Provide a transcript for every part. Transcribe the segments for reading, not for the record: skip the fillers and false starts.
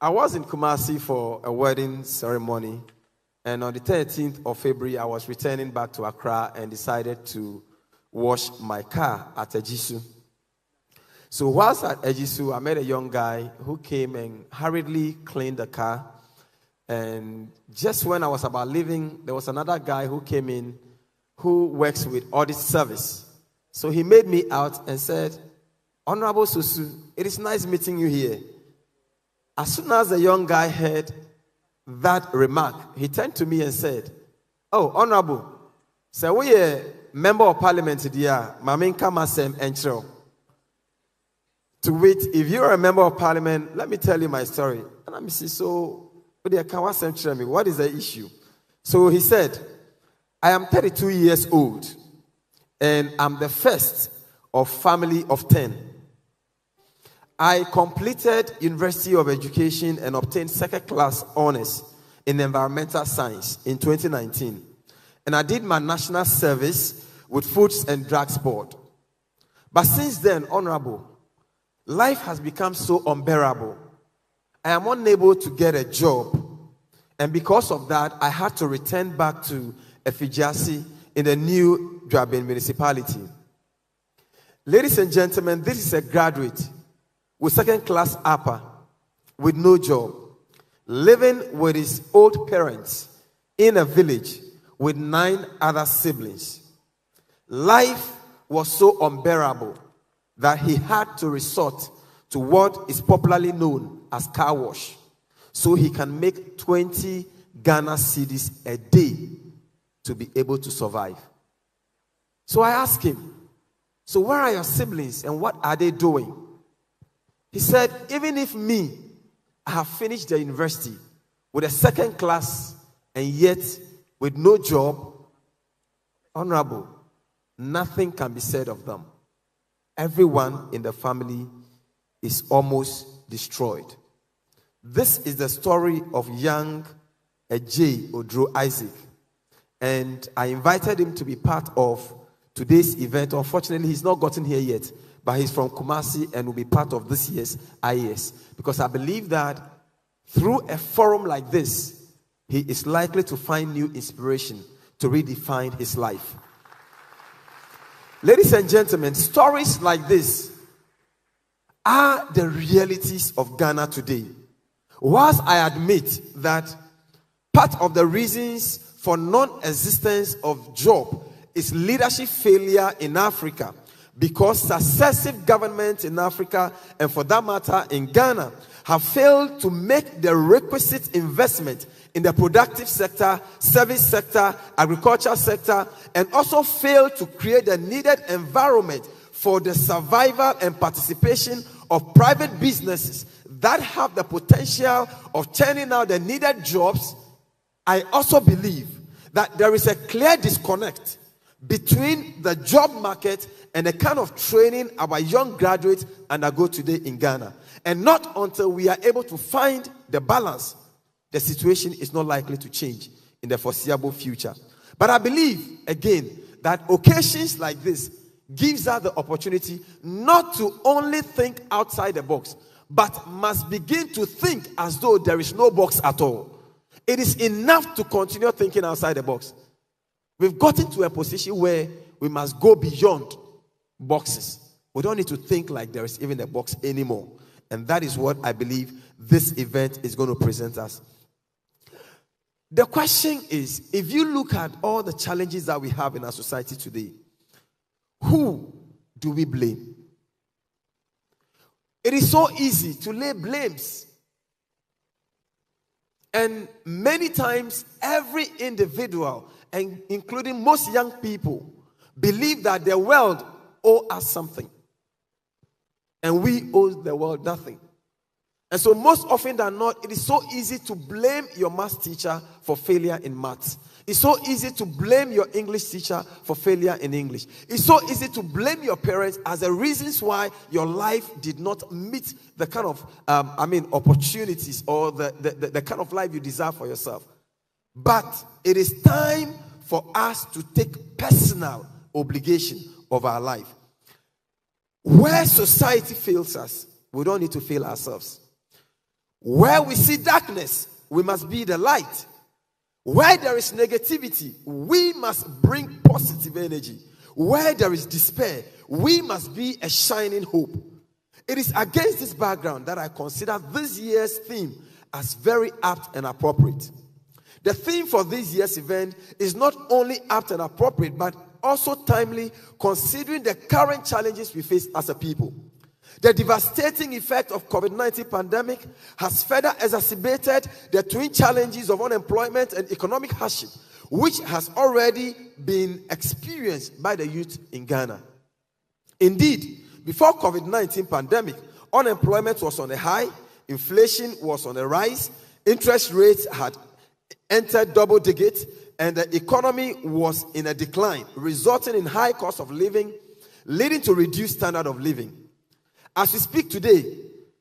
I was in Kumasi for a wedding ceremony, and on the 13th of February, I was returning back to Accra and decided to wash my car at Ejisu. So whilst at Ejisu, I met a young guy who came and hurriedly cleaned the car. And just when I was about leaving, there was another guy who came in who works with audit service. So he made me out and said, "Honorable Sosu, it is nice meeting you here." As soon as the young guy heard that remark, he turned to me and said, "Oh, Honorable, so we a member of parliament here, Mamin Kamasem Enchro. To wit, if you're a member of parliament, let me tell you my story." And I'm saying, "So, what is the issue?" So he said, "I am 32 years old, and I'm the first of family of 10. I completed University of Education and obtained second class honors in environmental science in 2019. And I did my national service with Foods and Drugs Board. But since then, Honorable, life has become so unbearable. I am unable to get a job. And because of that, I had to return back to Effigiasi in the new Dwabin municipality. Ladies and gentlemen, this is a graduate with second class upper, with no job, living with his old parents in a village with 9 other siblings. Life was so unbearable that he had to resort to what is popularly known as car wash, so he can make 20 Ghana cedis a day to be able to survive. So I asked him, "So where are your siblings and what are they doing?" He said, "Even if I have finished the university with a second class and yet with no job, Honorable, nothing can be said of them. Everyone in the family is almost destroyed." This is the story of young J. Odro Isaac. And I invited him to be part of today's event. Unfortunately, he's not gotten here yet, but he's from Kumasi and will be part of this year's IYES. Because I believe that through a forum like this, he is likely to find new inspiration to redefine his life. Ladies and gentlemen, stories like this are the realities of Ghana today. Whilst I admit that part of the reasons for non-existence of job is leadership failure in Africa, because successive governments in Africa, and for that matter in Ghana, have failed to make the requisite investment in the productive sector, service sector, agriculture sector, and also failed to create the needed environment for the survival and participation of private businesses that have the potential of turning out the needed jobs. I also believe that there is a clear disconnect between the job market and the kind of training our young graduates undergo today in Ghana. And not until we are able to find the balance, the situation is not likely to change in the foreseeable future. But I believe, again, that occasions like this gives us the opportunity not to only think outside the box, but must begin to think as though there is no box at all. It is enough to continue thinking outside the box. We've gotten to a position where we must go beyond boxes. We don't need to think like there is even a box anymore. And that is what I believe this event is going to present us. The question is, if you look at all the challenges that we have in our society today, who do we blame? It is so easy to lay blames. And many times, every individual, and including most young people, believe that the world owes us something. And we owe the world nothing. And so most often than not, it is so easy to blame your math teacher for failure in maths. It's so easy to blame your English teacher for failure in English. It's so easy to blame your parents as the reasons why your life did not meet the kind of, opportunities or the kind of life you desire for yourself. But it is time for us to take personal obligation of our life. Where society fails us, we don't need to fail ourselves. Where we see darkness, we must be the light. Where there is negativity, we must bring positive energy. Where there is despair, we must be a shining hope. It is against this background that I consider this year's theme as very apt and appropriate. The theme for this year's event is not only apt and appropriate, but also timely, considering the current challenges we face as a people. The devastating effect of COVID-19 pandemic has further exacerbated the twin challenges of unemployment and economic hardship, which has already been experienced by the youth in Ghana. Indeed, before COVID-19 pandemic, unemployment was on a high, inflation was on a rise, interest rates had entered double digits, and the economy was in a decline, resulting in high cost of living, leading to reduced standard of living. As we speak today,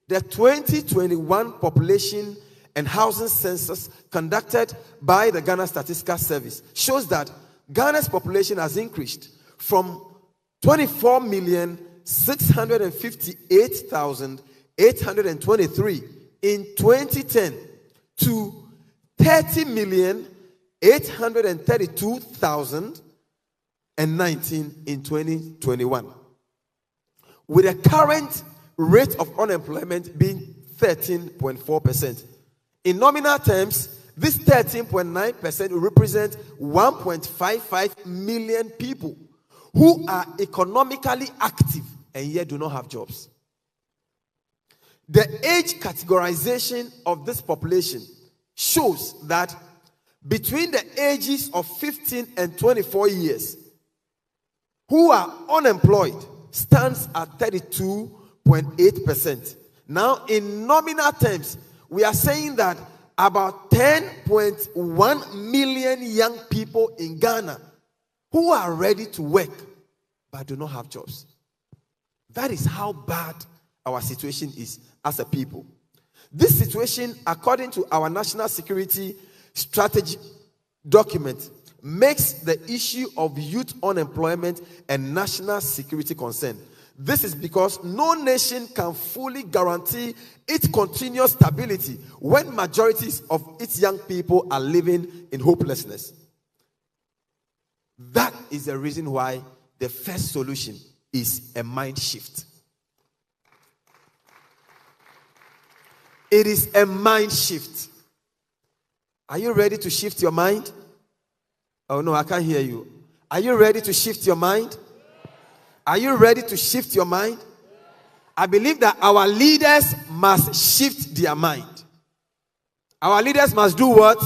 the 2021 population and housing census conducted by the Ghana Statistical Service shows that Ghana's population has increased from 24,658,823 in 2010 to 30,832,019 in 2021. With a current rate of unemployment being 13.4%. In nominal terms, this 13.9% represents 1.55 million people who are economically active and yet do not have jobs. The age categorization of this population shows that between the ages of 15 and 24 years, who are unemployed stands at 32.8%. Now, in nominal terms, we are saying that about 10.1 million young people in Ghana who are ready to work but do not have jobs. That is how bad our situation is as a people. This situation, according to our national security strategy document, makes the issue of youth unemployment a national security concern. This is because no nation can fully guarantee its continuous stability when majorities of its young people are living in hopelessness. That is the reason why the first solution is a mind shift. It is a mind shift. Are you ready to shift your mind? Oh no, I can't hear you. Are you ready to shift your mind? Are you ready to shift your mind? I believe that our leaders must shift their mind. Our leaders must do what?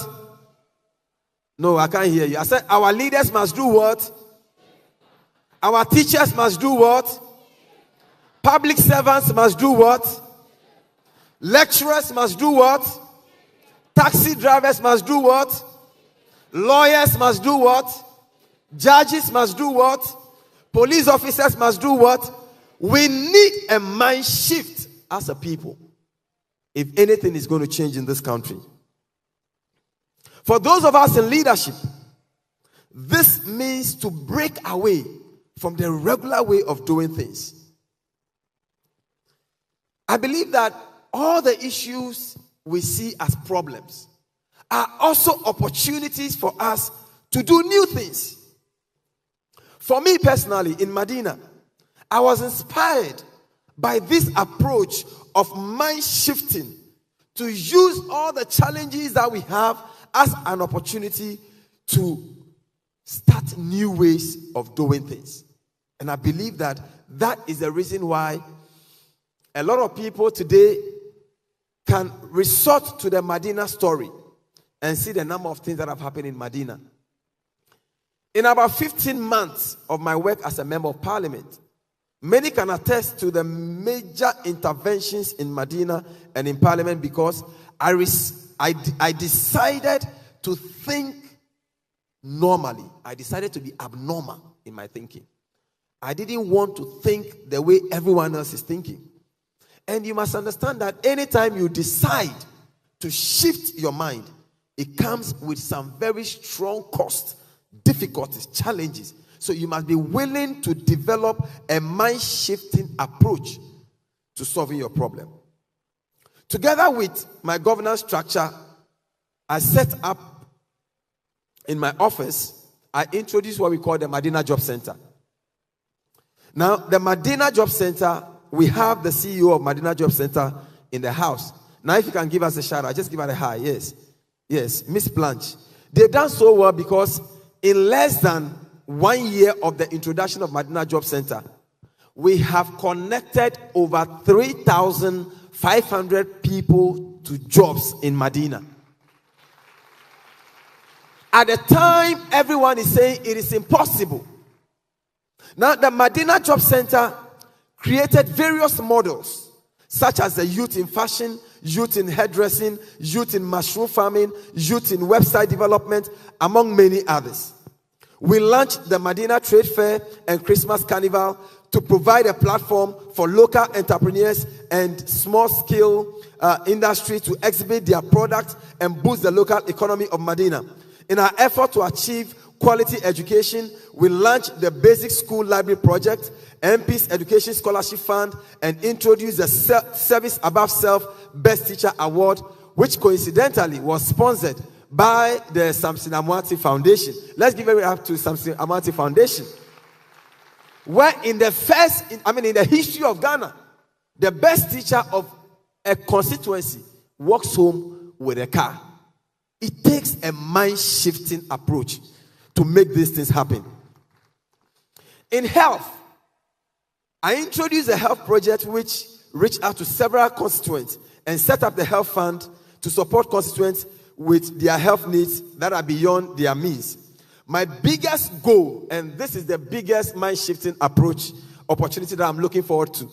No, I can't hear you. I said our leaders must do what? Our teachers must do what? Public servants must do what? Lecturers must do what? Taxi drivers must do what? Lawyers must do what? Judges must do what? Police officers must do what? We need a mind shift as a people if anything is going to change in this country. For those of us in leadership, this means to break away from the regular way of doing things. I believe that all the issues we see as problems are also opportunities for us to do new things. For me personally, in Medina, I was inspired by this approach of mind shifting to use all the challenges that we have as an opportunity to start new ways of doing things. And I believe that that is the reason why a lot of people today can resort to the Medina story and see the number of things that have happened in Medina. In about 15 months of my work as a member of parliament, many can attest to the major interventions in Medina and in parliament because I decided to think normally. I decided to be abnormal in my thinking. I didn't want to think the way everyone else is thinking. And you must understand that anytime you decide to shift your mind, it comes with some very strong cost, difficulties, challenges. So you must be willing to develop a mind-shifting approach to solving your problem. Together with my governance structure, I set up in my office, I introduced what we call the Medina Job Center. Now, the Medina Job Center, we have the CEO of Medina Job Center in the house. Now, if you can give us a shout out, just give her a hi. Yes. Yes, Miss Blanche. They've done so well because in less than 1 year of the introduction of Medina Job Center, we have connected over 3,500 people to jobs in Medina. At the time, everyone is saying it is impossible. Now, the Medina Job Center created various models, such as the youth in fashion, youth in hairdressing, youth in mushroom farming, youth in website development, among many others. We launched the Medina Trade Fair and Christmas Carnival to provide a platform for local entrepreneurs and small-scale industry to exhibit their products and boost the local economy of Medina. In our effort to achieve quality education, we launched the Basic School Library Project, MP's Education Scholarship Fund, and introduced the Service Above Self Best Teacher Award, which coincidentally was sponsored by the Samson Amwati Foundation. Let's give it up to Samson Amwati Foundation. Where in the history of Ghana, the best teacher of a constituency walks home with a car. It takes a mind-shifting approach to make these things happen. In health, I introduced a health project which reached out to several constituents and set up the health fund to support constituents with their health needs that are beyond their means. My biggest goal, and this is the biggest mind-shifting opportunity that I'm looking forward to,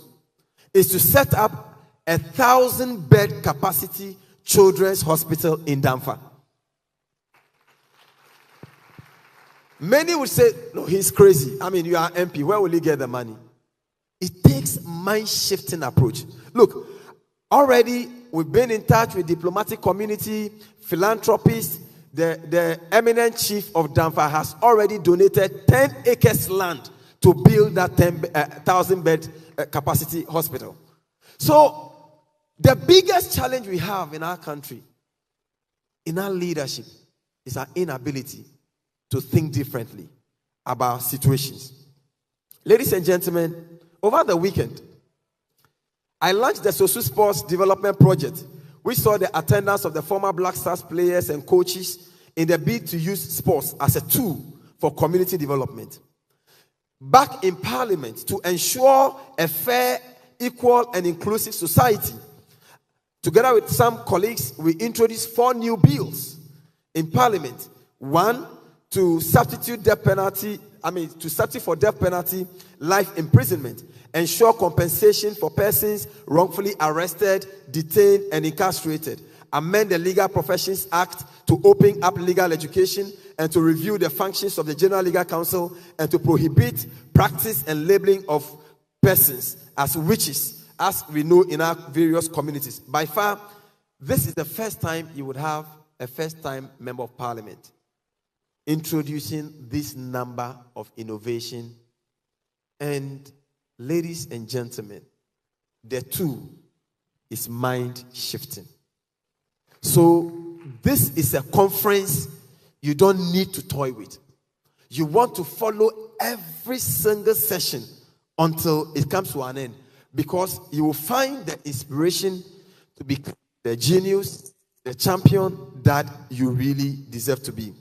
is to set up 1,000-bed capacity children's hospital in Damfa. Many would say, no, he's crazy. I mean, you are MP. Where will he get the money? It takes mind-shifting approach. Look, already we've been in touch with diplomatic community, philanthropists. The eminent chief of Damfa has already donated 10 acres land to build that 1,000-bed capacity hospital. So, the biggest challenge we have in our country, in our leadership, is our inability to think differently about situations. Ladies and gentlemen, over the weekend, I launched the Sosu Sports Development Project, which saw the attendance of the former Black Stars players and coaches in the bid to use sports as a tool for community development. Back in Parliament, to ensure a fair, equal, and inclusive society, together with some colleagues, we introduced 4 new bills in Parliament. One, to substitute for death penalty, life imprisonment, ensure compensation for persons wrongfully arrested, detained, and incarcerated, amend the Legal Professions Act to open up legal education and to review the functions of the General Legal Council, and to prohibit practice and labeling of persons as witches, as we know in our various communities. By far, this is the first time you would have a first-time member of Parliament introducing this number of innovation. And ladies and gentlemen, the tool is mind shifting. So this is a conference you don't need to toy with. You want to follow every single session until it comes to an end, because you will find the inspiration to be the genius, the champion that you really deserve to be.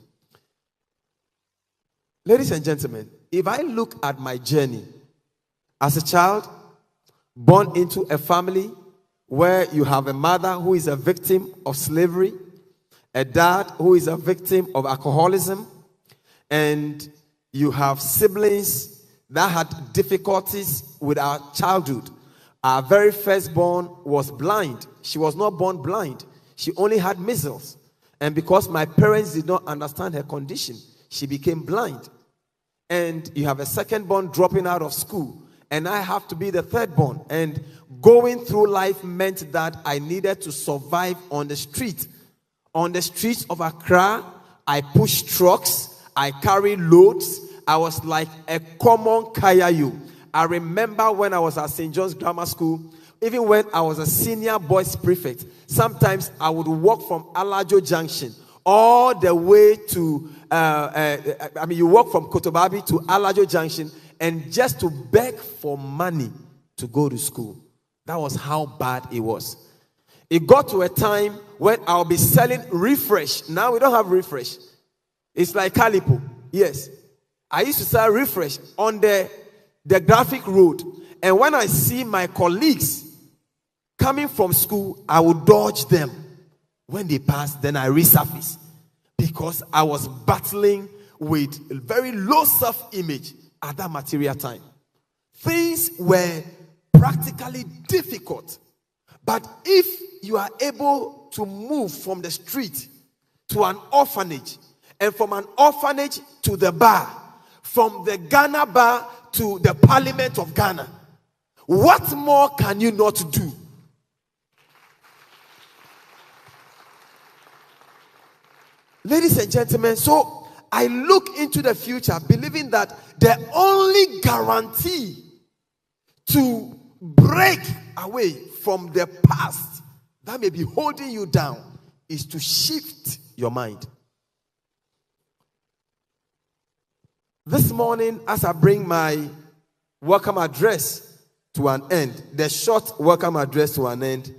Ladies and gentlemen, if I look at my journey as a child, born into a family where you have a mother who is a victim of slavery, a dad who is a victim of alcoholism, and you have siblings that had difficulties with our childhood. Our very firstborn was blind. She was not born blind. She only had measles. And because my parents did not understand her condition, she became blind. And you have a secondborn dropping out of school. And I have to be the thirdborn. And going through life meant that I needed to survive on the street. On the streets of Accra, I pushed trucks. I carried loads. I was like a common kayayu. I remember when I was at St. John's Grammar School, even when I was a senior boys prefect, sometimes I would walk from Alajo Junction all the way to, you walk from Kotobabi to Alajo Junction and just to beg for money to go to school. That was how bad it was. It got to a time when I'll be selling refresh. Now we don't have refresh. It's like Calipo. Yes. I used to sell refresh on the graphic road. And when I see my colleagues coming from school, I would dodge them. When they pass, then I resurface. Because I was battling with a very low self-image at that material time. Things were practically difficult. But if you are able to move from the street to an orphanage, and from an orphanage to the bar, from the Ghana bar to the Parliament of Ghana, what more can you not do? Ladies and gentlemen, so I look into the future believing that the only guarantee to break away from the past that may be holding you down is to shift your mind. This morning, as I bring my welcome address to an end, the short welcome address to an end,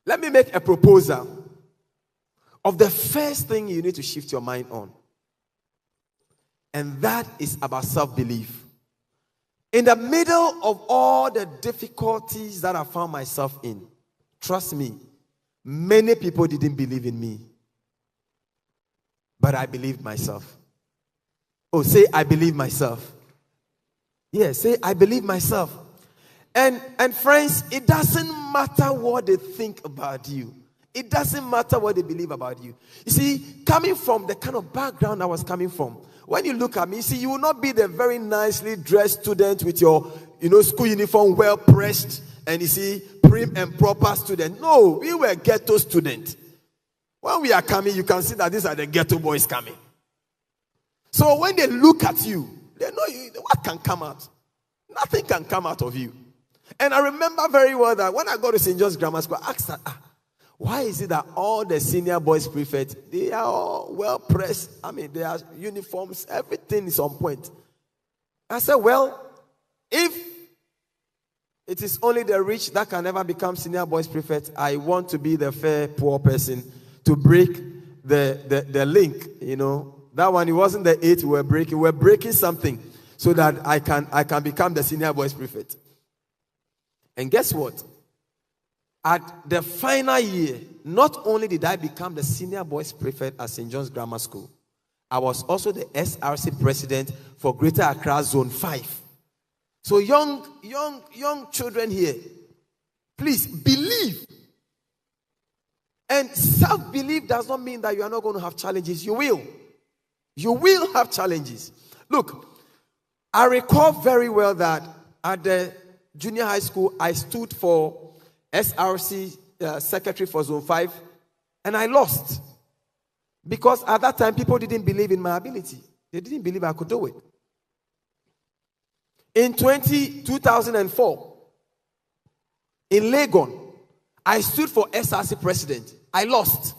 let me make a proposal of the first thing you need to shift your mind on. And that is about self-belief. In the middle of all the difficulties that I found myself in, trust me, many people didn't believe in me. But I believed myself. Oh, say, I believe myself. Yeah, say, I believe myself. And friends, it doesn't matter what they think about you. It doesn't matter what they believe about you. You see, coming from the kind of background I was coming from, when you look at me, you see, you will not be the very nicely dressed student with your, school uniform well pressed, and you see, prim and proper student. No, we were ghetto students. When we are coming, you can see that these are the ghetto boys coming. So when they look at you, they know what can come out. Nothing can come out of you. And I remember very well that when I got to St. John's Grammar School, I asked her, why is it that all the senior boys prefects, they are all well pressed? Their uniforms, everything is on point. I said, well, if it is only the rich that can never become senior boys prefect, I want to be the fair poor person to break the link, That one, it wasn't the 8 we were breaking. We were breaking something so that I can become the senior boys prefect. And guess what? At the final year, not only did I become the senior boys prefect at St. John's Grammar School, I was also the SRC president for Greater Accra Zone 5. So young children here, please believe. And self-belief does not mean that you are not going to have challenges. You will. You will have challenges. Look, I recall very well that at the junior high school, I stood for SRC secretary for Zone 5, and I lost. Because at that time, people didn't believe in my ability. They didn't believe I could do it. In 2004, in Legon, I stood for SRC president. I lost.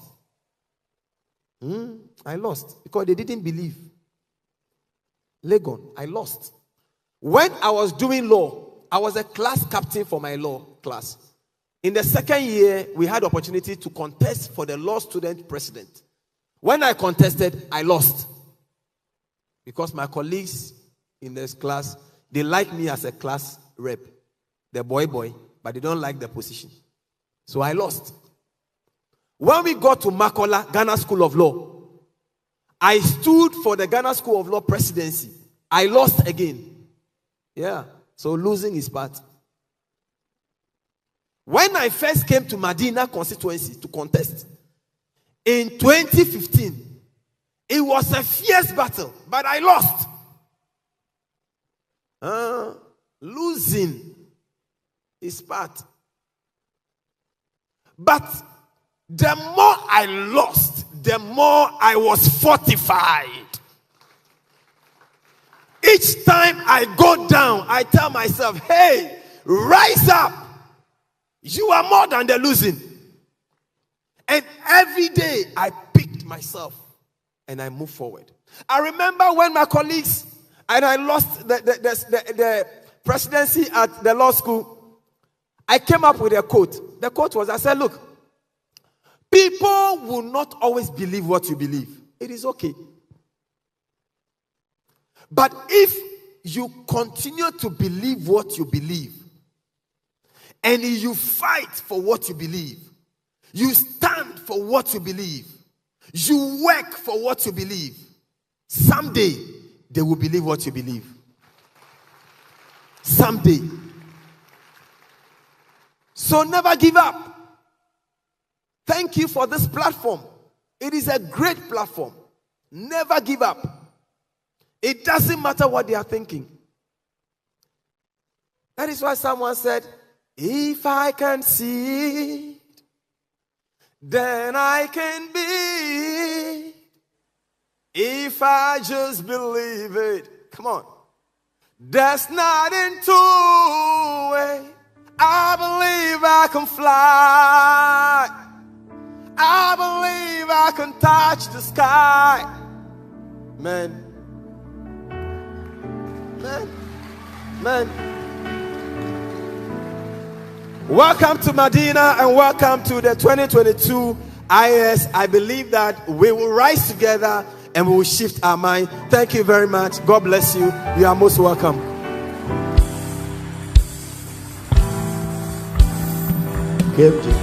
I lost because they didn't believe. Legon, I lost. When I was doing law, I was a class captain for my law class. In the second year, we had opportunity to contest for the law student president. When I contested, I lost. Because my colleagues in this class, they like me as a class rep. The boy, but they don't like the position. So I lost. When we got to Makola, Ghana School of Law, I stood for the Ghana School of Law presidency. I lost again. Yeah, so losing is part. When I first came to Medina constituency to contest, in 2015, it was a fierce battle, but I lost. Losing is part. But the more I lost, the more I was fortified. Each time I go down, I tell myself, hey, rise up. You are more than the losing. And every day I picked myself and I moved forward. I remember when my colleagues and I lost the presidency at the law school, I came up with a quote. The quote was, I said, look, people will not always believe what you believe. It is okay. But if you continue to believe what you believe, and you fight for what you believe, you stand for what you believe, you work for what you believe, someday they will believe what you believe. Someday. So never give up. Thank you for this platform. It is a great platform. Never give up. It doesn't matter what they are thinking. That is why someone said, if I can see it, then I can be. If I just believe it. Come on. There's nothing to it. I believe I can fly. I believe I can touch the sky. Man. Welcome to Medina and welcome to the 2022 IYES. I believe that we will rise together and we will shift our mind. Thank you very much. God bless you. You are most welcome. Okay.